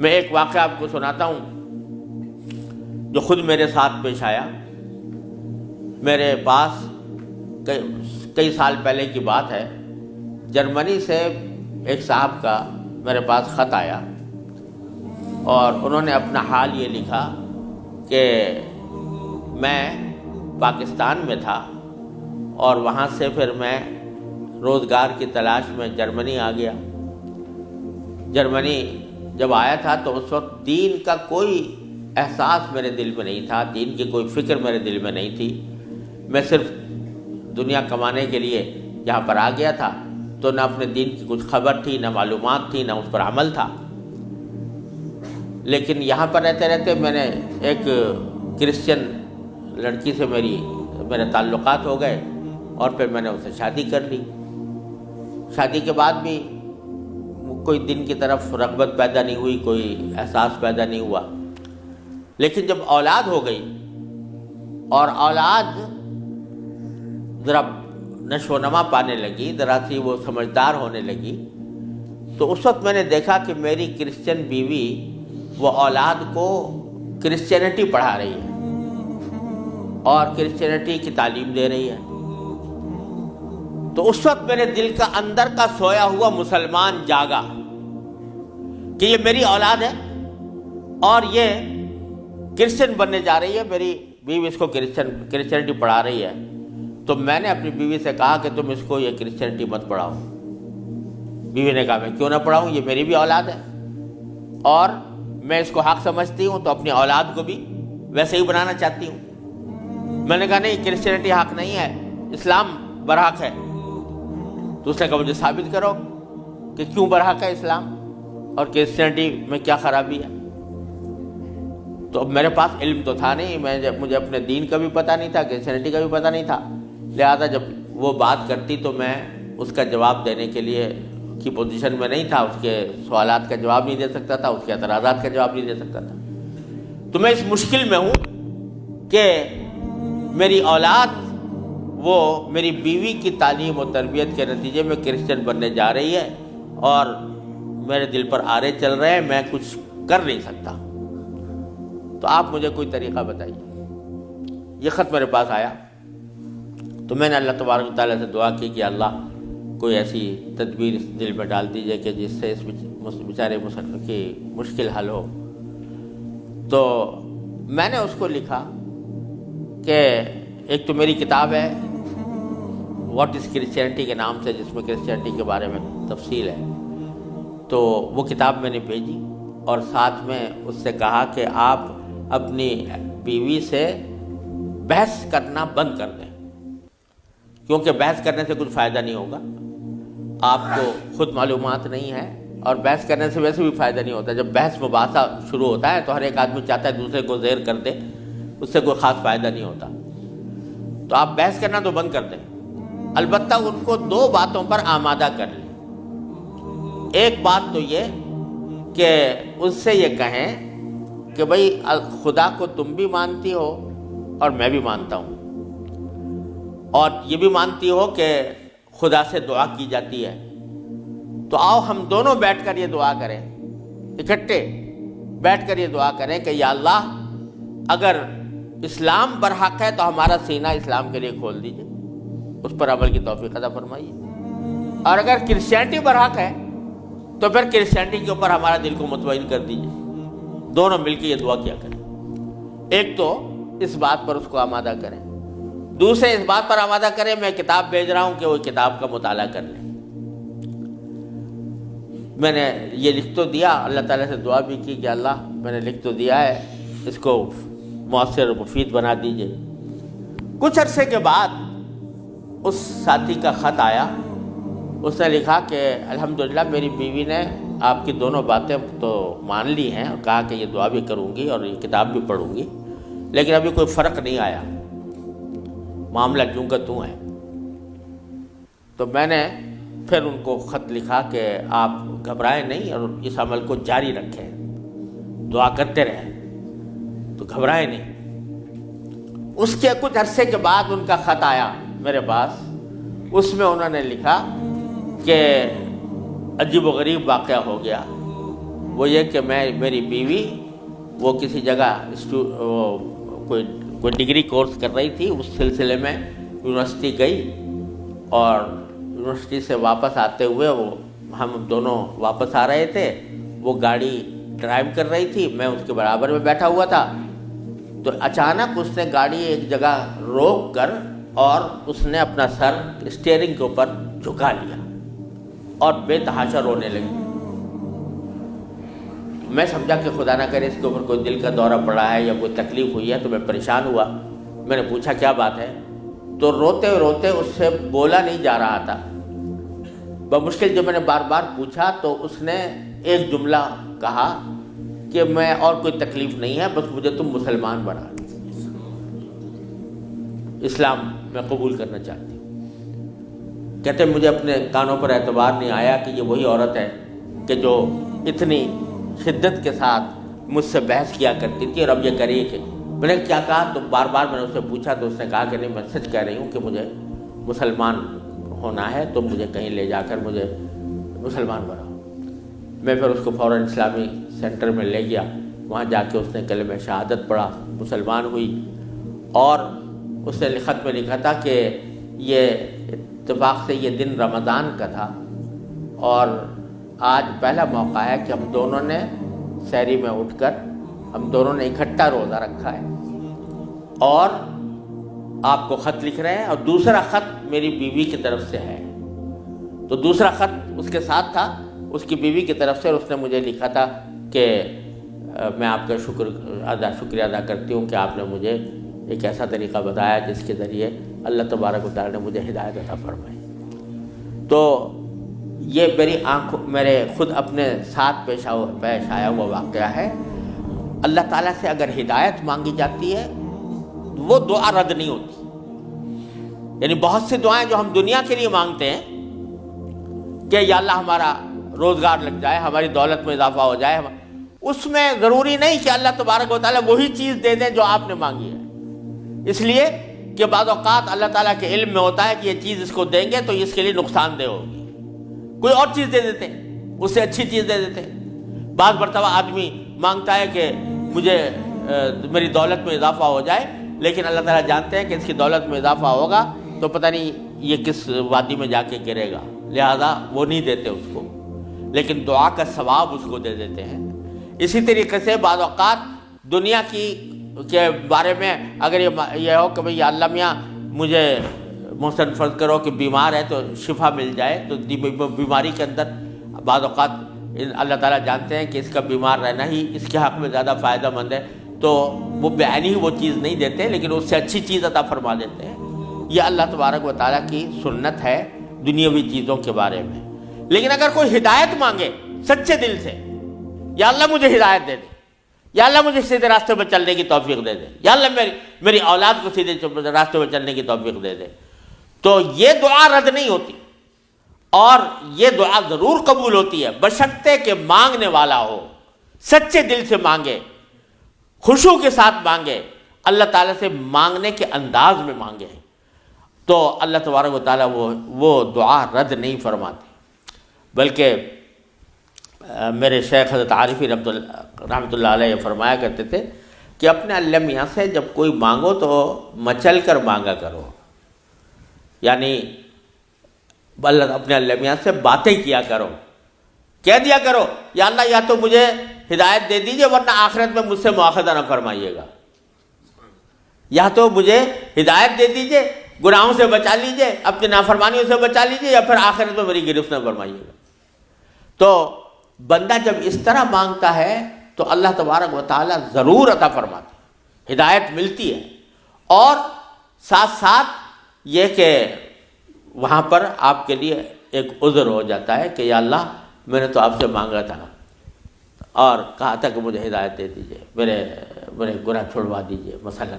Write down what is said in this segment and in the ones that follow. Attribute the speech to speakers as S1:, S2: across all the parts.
S1: میں ایک واقعہ آپ کو سناتا ہوں جو خود میرے ساتھ پیش آیا. میرے پاس کئی سال پہلے کی بات ہے، جرمنی سے ایک صاحب کا میرے پاس خط آیا اور انہوں نے اپنا حال یہ لکھا کہ میں پاکستان میں تھا اور وہاں سے پھر میں روزگار کی تلاش میں جرمنی آ گیا. جرمنی جب آیا تھا تو اس وقت دین کا کوئی احساس میرے دل میں نہیں تھا، دین کی کوئی فکر میرے دل میں نہیں تھی. میں صرف دنیا کمانے کے لیے یہاں پر آ گیا تھا، تو نہ اپنے دین کی کچھ خبر تھی، نہ معلومات تھی، نہ اس پر عمل تھا. لیکن یہاں پر رہتے رہتے میں نے ایک کرسچن لڑکی سے میرے تعلقات ہو گئے اور پھر میں نے اسے شادی کر لی. شادی کے بعد بھی کوئی دین کی طرف رغبت پیدا نہیں ہوئی، کوئی احساس پیدا نہیں ہوا. لیکن جب اولاد ہو گئی اور اولاد ذرا نشو و نما پانے لگی، ذرا سی وہ سمجھدار ہونے لگی، تو اس وقت میں نے دیکھا کہ میری کرسچن بیوی وہ اولاد کو کرسچینٹی پڑھا رہی ہے اور کرسچینٹی کی تعلیم دے رہی ہے. تو اس وقت میرے دل کا اندر کا سویا ہوا مسلمان جاگا کہ یہ میری اولاد ہے اور یہ کرسچن بننے جا رہی ہے، میری بیوی اس کو کرسچینٹی پڑھا رہی ہے. تو میں نے اپنی بیوی سے کہا کہ تم اس کو یہ کرسچینٹی مت پڑھاؤ. بیوی نے کہا میں کیوں نہ پڑھاؤں، یہ میری بھی اولاد ہے اور میں اس کو حق سمجھتی ہوں، تو اپنی اولاد کو بھی ویسے ہی بنانا چاہتی ہوں. میں نے کہا نہیں، کرسچینٹی حق نہیں ہے، اسلام برحق ہے. تو اس نے کہا مجھے ثابت کرو کہ کیوں برحق ہے اسلام اور کرسچینٹی میں کیا خرابی ہے. تو اب میرے پاس علم تو تھا نہیں، مجھے اپنے دین کا بھی پتہ نہیں تھا، کرسچینٹی کا بھی پتہ نہیں تھا. لہذا جب وہ بات کرتی تو میں اس کا جواب دینے کے لیے کی پوزیشن میں نہیں تھا، اس کے سوالات کا جواب نہیں دے سکتا تھا، اس کے اعتراضات کا جواب نہیں دے سکتا تھا. تو میں اس مشکل میں ہوں کہ میری اولاد وہ میری بیوی کی تعلیم و تربیت کے نتیجے میں کرسچن بننے جا رہی ہے اور میرے دل پر آرے چل رہے ہیں، میں کچھ کر نہیں سکتا. تو آپ مجھے کوئی طریقہ بتائیے. یہ خط میرے پاس آیا تو میں نے اللہ تبارک و تعالیٰ سے دعا کی کہ اللہ کوئی ایسی تدبیر اس دل میں ڈال دیجیے کہ جس سے اس بیچارے مسلمان کی مشکل حل ہو. تو میں نے اس کو لکھا کہ ایک تو میری کتاب ہے واٹ از کرسچینٹی کے نام سے، جس میں کرسچینٹی کے بارے میں تفصیل ہے. تو وہ کتاب میں نے بھیجی اور ساتھ میں اس سے کہا کہ آپ اپنی بیوی سے بحث کرنا بند کر دیں، کیونکہ بحث کرنے سے کچھ فائدہ نہیں ہوگا. آپ کو خود معلومات نہیں ہے اور بحث کرنے سے ویسے بھی فائدہ نہیں ہوتا. جب بحث مباحثہ شروع ہوتا ہے تو ہر ایک آدمی چاہتا ہے دوسرے کو زیر کر دے، اس سے کوئی خاص فائدہ نہیں ہوتا. تو آپ بحث کرنا تو بند کر دیں، البتہ ان کو دو باتوں پر آمادہ کر لیں. ایک بات تو یہ کہ اس سے یہ کہیں کہ بھئی خدا کو تم بھی مانتی ہو اور میں بھی مانتا ہوں، اور یہ بھی مانتی ہو کہ خدا سے دعا کی جاتی ہے. تو آؤ ہم دونوں بیٹھ کر یہ دعا کریں، اکٹھے بیٹھ کر یہ دعا کریں کہ یا اللہ اگر اسلام برحق ہے تو ہمارا سینہ اسلام کے لیے کھول دیجئے، اس پر عمل کی توفیق عطا فرمائیے. اور اگر کرسچینٹی برحق ہے تو پھر کرسچینٹی کے اوپر ہمارا دل کو مطمئن کر دیجئے. دونوں مل کے یہ دعا کیا کریں. ایک تو اس بات پر اس کو آمادہ کریں، دوسرے اس بات پر آمادہ کریں میں کتاب بھیج رہا ہوں کہ وہ کتاب کا مطالعہ کر لیں. میں نے یہ لکھ تو دیا، اللہ تعالیٰ سے دعا بھی کی کہ اللہ میں نے لکھ تو دیا ہے، اس کو مؤثر و مفید بنا دیجئے. کچھ عرصے کے بعد اس ساتھی کا خط آیا. اس نے لکھا کہ الحمدللہ میری بیوی نے آپ کی دونوں باتیں تو مان لی ہیں اور کہا کہ یہ دعا بھی کروں گی اور یہ کتاب بھی پڑھوں گی، لیکن ابھی کوئی فرق نہیں آیا، معاملہ جوں کا توں ہے. تو میں نے پھر ان کو خط لکھا کہ آپ گھبرائیں نہیں اور اس عمل کو جاری رکھیں، دعا کرتے رہیں، تو گھبرائیں نہیں. اس کے کچھ عرصے کے بعد ان کا خط آیا میرے پاس. اس میں انہوں نے لکھا کہ عجیب و غریب واقعہ ہو گیا. وہ یہ کہ میری بیوی وہ کسی جگہ کوئی ڈگری کورس کر رہی تھی، اس سلسلے میں یونیورسٹی گئی، اور یونیورسٹی سے واپس آتے ہوئے ہم دونوں واپس آ رہے تھے، وہ گاڑی ڈرائیو کر رہی تھی، میں اس کے برابر میں بیٹھا ہوا تھا، تو اچانک اس نے گاڑی ایک جگہ روک کر اور اس نے اپنا سر اسٹیئرنگ کے اوپر جھکا لیا اور بے تحاشا رونے لگی۔ میں سمجھا کہ خدا نہ کرے اس کے اوپر کوئی دل کا دورہ پڑا ہے یا کوئی تکلیف ہوئی ہے، تو میں پریشان ہوا۔ میں نے پوچھا کیا بات ہے، تو روتے روتے اس سے بولا نہیں جا رہا تھا۔ بمشکل جب میں نے بار بار پوچھا تو اس نے ایک جملہ کہا کہ میں اور کوئی تکلیف نہیں ہے، بس مجھے تم مسلمان بنا دو، اسلام میں قبول کرنا چاہتی ہوں۔ کہتے مجھے اپنے کانوں پر اعتبار نہیں آیا کہ یہ وہی عورت ہے کہ جو اتنی شدت کے ساتھ مجھ سے بحث کیا کرتی تھی، اور اب یہ کری کہ میں نے کیا کہا، تو بار بار میں نے اس سے پوچھا تو اس نے کہا کہ نہیں، میں سچ کہہ رہی ہوں کہ مجھے مسلمان ہونا ہے، تو مجھے کہیں لے جا کر مجھے مسلمان بناؤ۔ میں پھر اس کو فوراً اسلامی سینٹر میں لے گیا، وہاں جا کے اس نے کلمہ شہادت پڑھا، مسلمان ہوئی، اور اس نے خط میں لکھا تھا کہ یہ اتفاق سے یہ دن رمضان کا تھا، اور آج پہلا موقع ہے کہ ہم دونوں نے سحری میں اٹھ کر ہم دونوں نے اکٹھا روزہ رکھا ہے، اور آپ کو خط لکھ رہے ہیں، اور دوسرا خط میری بیوی کی طرف سے ہے۔ تو دوسرا خط اس کے ساتھ تھا اس کی بیوی کی طرف سے، اور اس نے مجھے لکھا تھا کہ میں آپ کا شکریہ ادا کرتی ہوں کہ آپ نے مجھے ایک ایسا طریقہ بتایا جس کے ذریعے اللہ تبارک و تعالیٰ نے مجھے ہدایت عطا فرمائی۔ تو یہ میرے خود اپنے ساتھ پیش آیا ہوا واقعہ ہے۔ اللہ تعالیٰ سے اگر ہدایت مانگی جاتی ہے وہ دعا رد نہیں ہوتی۔ یعنی بہت سی دعائیں جو ہم دنیا کے لیے مانگتے ہیں کہ یا اللہ ہمارا روزگار لگ جائے، ہماری دولت میں اضافہ ہو جائے، اس میں ضروری نہیں کہ اللہ تبارک و تعالیٰ وہی چیز دے دیں جو آپ نے مانگی ہے، اس لیے کہ بعض اوقات اللہ تعالیٰ کے علم میں ہوتا ہے کہ یہ چیز اس کو دیں گے تو اس کے لیے نقصان دہ ہوگی، کوئی اور چیز دے دیتے ہیں، اس سے اچھی چیز دے دیتے ہیں۔ بعض مرتبہ آدمی مانگتا ہے کہ مجھے میری دولت میں اضافہ ہو جائے، لیکن اللہ تعالیٰ جانتے ہیں کہ اس کی دولت میں اضافہ ہوگا تو پتہ نہیں یہ کس وادی میں جا کے گرے گا، لہذا وہ نہیں دیتے اس کو، لیکن دعا کا ثواب اس کو دے دیتے ہیں۔ اسی طریقے سے بعض اوقات دنیا کے بارے میں اگر یہ ہو کہ بھئی اللہ میاں مجھے محسن فرض کرو کہ بیمار ہے تو شفا مل جائے، تو بیماری کے اندر بعض اوقات اللہ تعالیٰ جانتے ہیں کہ اس کا بیمار رہنا ہی اس کے حق میں زیادہ فائدہ مند ہے، تو وہ بعینی ہی وہ چیز نہیں دیتے لیکن اس سے اچھی چیز عطا فرما دیتے ہیں۔ یہ اللہ تبارک و تعالیٰ کی سنت ہے دنیاوی چیزوں کے بارے میں۔ لیکن اگر کوئی ہدایت مانگے سچے دل سے، یا اللہ مجھے ہدایت دے دے، یا اللہ مجھے سیدھے راستے پر چلنے کی توفیق دے دے، یا اللہ میری اولاد کو سیدھے راستے پر چلنے کی توفیق دے دے، تو یہ دعا رد نہیں ہوتی، اور یہ دعا ضرور قبول ہوتی ہے بشرطے کہ مانگنے والا ہو، سچے دل سے مانگے، خشوع کے ساتھ مانگے، اللہ تعالیٰ سے مانگنے کے انداز میں مانگے، تو اللہ تبارک و تعالیٰ وہ دعا رد نہیں فرماتے۔ بلکہ میرے شیخ حضرت عارفی رحمۃ اللہ علیہ فرمایا کرتے تھے کہ اپنے اللہ میاں سے جب کوئی مانگو تو مچل کر مانگا کرو، یعنی اپنے اللہ میاں سے باتیں کیا کرو، کہہ دیا کرو یا اللہ یا تو مجھے ہدایت دے دیجئے ورنہ آخرت میں مجھ سے مواخذہ نہ فرمائیے گا، یا تو مجھے ہدایت دے دیجئے، گناہوں سے بچا لیجئے، اپنی نافرمانیوں سے بچا لیجئے، یا پھر آخرت میں میری گرفت نہ فرمائیے گا۔ تو بندہ جب اس طرح مانگتا ہے تو اللہ تبارک و تعالیٰ ضرور عطا فرماتے ہیں، ہدایت ملتی ہے، اور ساتھ ساتھ یہ کہ وہاں پر آپ کے لیے ایک عذر ہو جاتا ہے کہ یا اللہ میں نے تو آپ سے مانگا تھا اور کہا تھا کہ مجھے ہدایت دے دیجئے، میرے گناہ چھڑوا دیجئے مثلا۔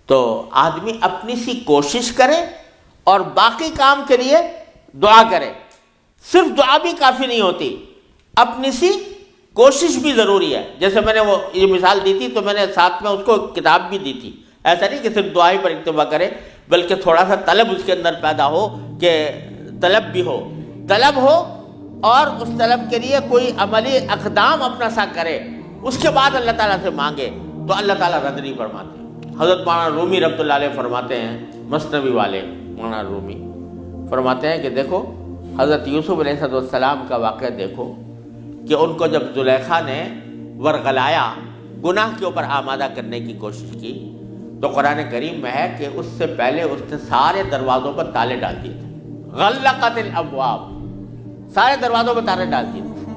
S1: تو آدمی اپنی سی کوشش کرے اور باقی کام کے لیے دعا کرے، صرف دعا بھی کافی نہیں ہوتی، اپنی سی کوشش بھی ضروری ہے۔ جیسے میں نے وہ یہ مثال دی تھی تو میں نے ساتھ میں اس کو کتاب بھی دی تھی، ایسا نہیں کہ صرف دعا ہی پر اکتفا کرے بلکہ تھوڑا سا طلب اس کے اندر پیدا ہو، کہ طلب بھی ہو، طلب ہو اور اس طلب کے لیے کوئی عملی اقدام اپنا سا کرے، اس کے بعد اللہ تعالیٰ سے مانگے، تو اللہ تعالیٰ رد نہیں فرماتے۔ حضرت مولانا رومی رحمۃ اللہ علیہ فرماتے ہیں، مثنوی والے مولانا رومی فرماتے ہیں کہ دیکھو حضرت یوسف علیہ السلام کا واقعہ دیکھو کہ ان کو جب زلیخا نے ورغلایا، گناہ کے اوپر آمادہ کرنے کی کوشش کی، تو قرآن کریم میں ہے کہ اس سے پہلے اس نے سارے دروازوں پر تالے ڈال دیے تھے، غلقت الابواب، سارے دروازوں پر تالے ڈال دیے تھے،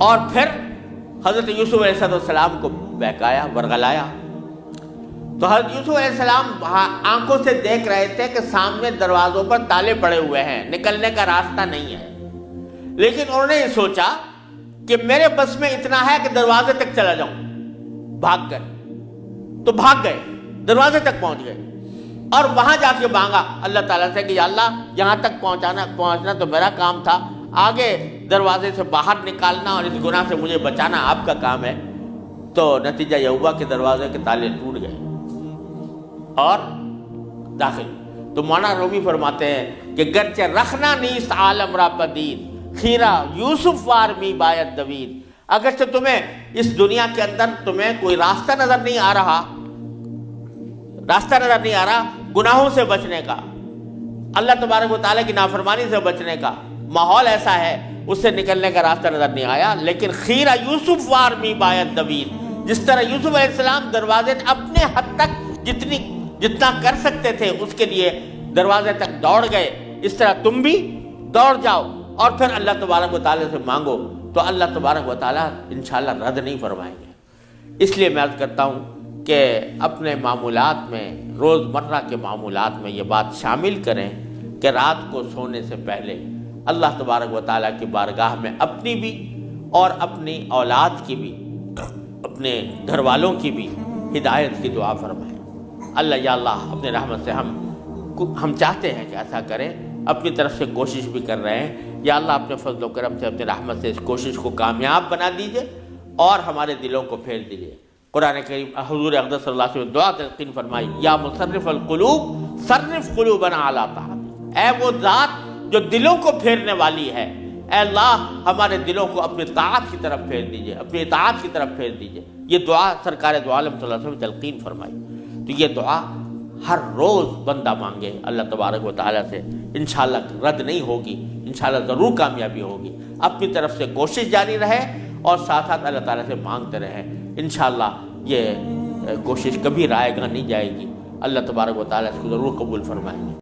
S1: اور پھر حضرت یوسف علیہ السلام کو بہکایا، ورغلایا۔ تو حضرت یوسف علیہ السلام آنکھوں سے دیکھ رہے تھے کہ سامنے دروازوں پر تالے پڑے ہوئے ہیں، نکلنے کا راستہ نہیں ہے، لیکن انہوں نے یہ سوچا کہ میرے بس میں اتنا ہے کہ دروازے تک چلا جاؤں، بھاگ گئے، تو بھاگ گئے، دروازے تک پہنچ گئے، اور وہاں جا کے مانگا اللہ تعالیٰ سے کہ یا اللہ یہاں تک پہنچنا تو میرا کام تھا، آگے دروازے سے باہر نکالنا اور اس گناہ سے مجھے بچانا آپ کا کام ہے۔ تو نتیجہ یہ ہوا کہ دروازے کے تالے ٹوٹ گئے اور داخل۔ تو مولانا رومی فرماتے ہیں کہ گرچہ رکھنا نیست عالم را پدید، خیرہ یوسف وار می باید دوید، اگرچہ تمہیں اس دنیا کے اندر تمہیں کوئی راستہ نظر نہیں آ رہا، گناہوں سے بچنے کا، اللہ تبارک و تعالیٰ کی نافرمانی سے بچنے کا ماحول ایسا ہے، اس سے نکلنے کا راستہ نظر نہیں آیا، لیکن خیرہ یوسف وار می باید دوید، جس طرح یوسف علیہ السلام دروازے اپنے حد تک جتنا کر سکتے تھے اس کے لیے دروازے تک دوڑ گئے، اس طرح تم بھی دوڑ جاؤ اور پھر اللہ تبارک و تعالیٰ سے مانگو، تو اللہ تبارک و تعالیٰ انشاءاللہ رد نہیں فرمائیں گے۔ اس لیے میں عرض کرتا ہوں کہ اپنے معمولات میں، روزمرہ کے معمولات میں یہ بات شامل کریں کہ رات کو سونے سے پہلے اللہ تبارک و تعالیٰ کی بارگاہ میں اپنی بھی اور اپنی اولاد کی بھی، اپنے گھر والوں کی بھی ہدایت کی دعا فرمائیں۔ اللہ یا اللہ اپنے رحمت سے ہم چاہتے ہیں کہ ایسا کریں، اپنی طرف سے کوشش بھی کر رہے ہیں، یا اللہ اپنے فضل و کرم سے اپنی رحمت سے اس کوشش کو کامیاب بنا دیجئے اور ہمارے دلوں کو پھیر دیجئے۔ قرآن کریم حضور اقدس صلی اللہ علیہ وسلم دعا تلقین فرمائی، یا مصرف القلوب صرف قلوبنا علی طاعتک، اے وہ ذات جو دلوں کو پھیرنے والی ہے، اے اللہ ہمارے دلوں کو اپنی طاعت کی طرف پھیر دیجئے، اپنی اطاعت کی طرف پھیر دیجئے۔ یہ دعا سرکار دو عالم صلی اللہ علیہ وسلم تلقین فرمائی۔ تو یہ دعا ہر روز بندہ مانگے اللہ تبارک و تعالیٰ سے، انشاءاللہ رد نہیں ہوگی، انشاءاللہ ضرور کامیابی ہوگی۔ اپنی طرف سے کوشش جاری رہے اور ساتھ ساتھ اللہ تعالیٰ سے مانگتے رہیں، انشاءاللہ یہ کوشش کبھی رائے گاہ نہیں جائے گی، اللہ تبارک و تعالیٰ اس کو ضرور قبول فرمائیں گے۔